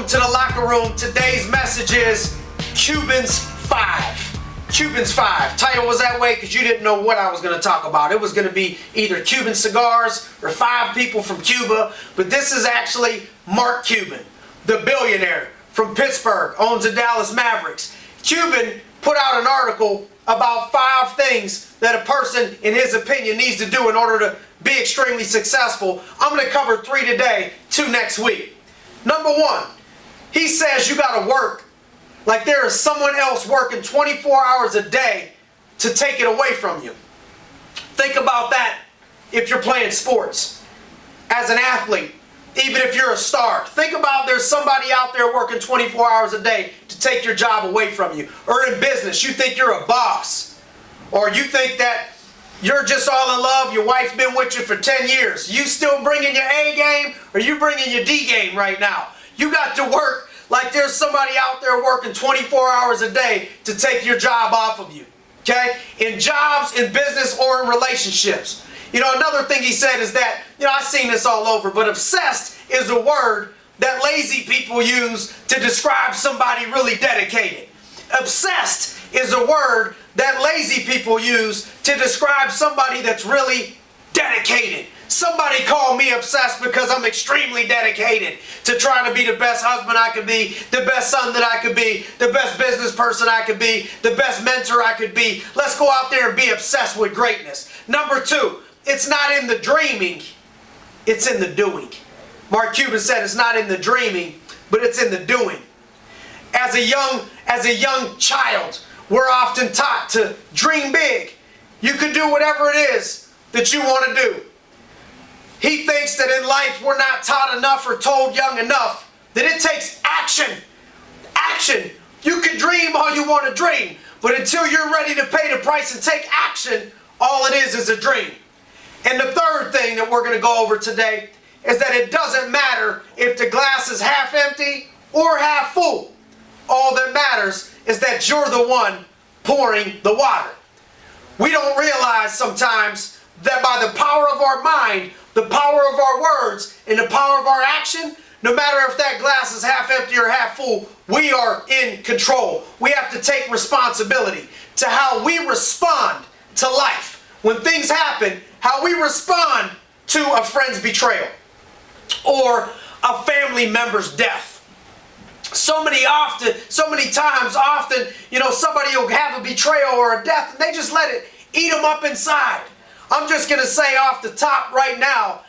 Welcome to the locker room. Today's message is Cubans 5. Cubans 5. Title was that way because you didn't know what I was going to talk about. It was going to be either Cuban cigars or 5 people from Cuba. But this is actually Mark Cuban, the billionaire from Pittsburgh, owns the Dallas Mavericks. Cuban put out an article about 5 things that a person, in his opinion, needs to do in order to be extremely successful. I'm going to cover 3 today, 2 next week. Number 1, he says you got to work like there is someone else working 24 hours a day to take it away from you. Think about that if you're playing sports. As an athlete, even if you're a star, think about there's somebody out there working 24 hours a day to take your job away from you. Or in business, you think you're a boss. Or you think that you're just all in love, your wife's been with you for 10 years. You still bringing your A game or you bringing your D game right now? You got to work like there's somebody out there working 24 hours a day to take your job off of you. Okay? In jobs, in business, or in relationships. You know, another thing he said is that, I've seen this all over, but obsessed is a word that lazy people use to describe somebody really dedicated. Obsessed is a word that lazy people use to describe somebody that's really dedicated. Somebody called me obsessed because I'm extremely dedicated to trying to be the best husband I could be, the best son that I could be, the best business person I could be, the best mentor I could be. Let's go out there and be obsessed with greatness. Number 2, it's not in the dreaming, it's in the doing. Mark Cuban said it's not in the dreaming, but it's in the doing. As a young child, we're often taught to dream big. You can do whatever it is that you want to do. He thinks that in life we're not taught enough or told young enough that it takes action. Action. You can dream all you want to dream, but until you're ready to pay the price and take action, all it is a dream. And the third thing that we're going to go over today is that it doesn't matter if the glass is half empty or half full. All that matters is that you're the one pouring the water. We don't realize sometimes that by the power of our mind, the power of our words, and the power of our action, no matter if that glass is half empty or half full, we are in control. We have to take responsibility to how we respond to life. When things happen, how we respond to a friend's betrayal or a family member's death. So many times, somebody will have a betrayal or a death and they just let it eat them up inside. I'm just going to say off the top right now,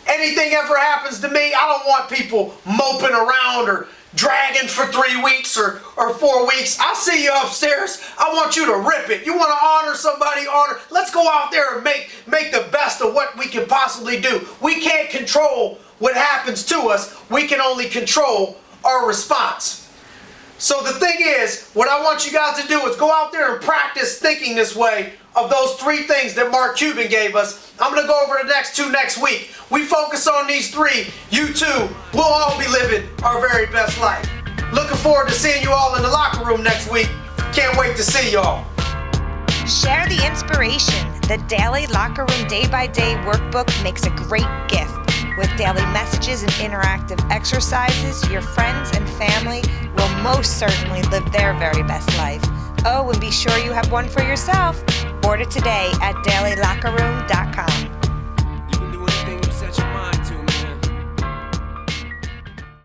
anything ever happens to me, I don't want people moping around or dragging for 3 weeks or 4 weeks. I'll see you upstairs. I want you to rip it. You want to honor somebody, honor. Let's go out there and make the best of what we can possibly do. We can't control what happens to us. We can only control our response. So the thing is, what I want you guys to do is go out there and practice thinking this way of those 3 things that Mark Cuban gave us. I'm going to go over the next 2 next week. We focus on these 3. You too. We'll all be living our very best life. Looking forward to seeing you all in the locker room next week. Can't wait to see y'all. Share the inspiration. The Daily Locker Room Day by Day workbook makes a great gift. With daily messages and interactive exercises, your friends and family will most certainly live their very best life. Oh, and be sure you have one for yourself. Order today at dailylockerroom.com.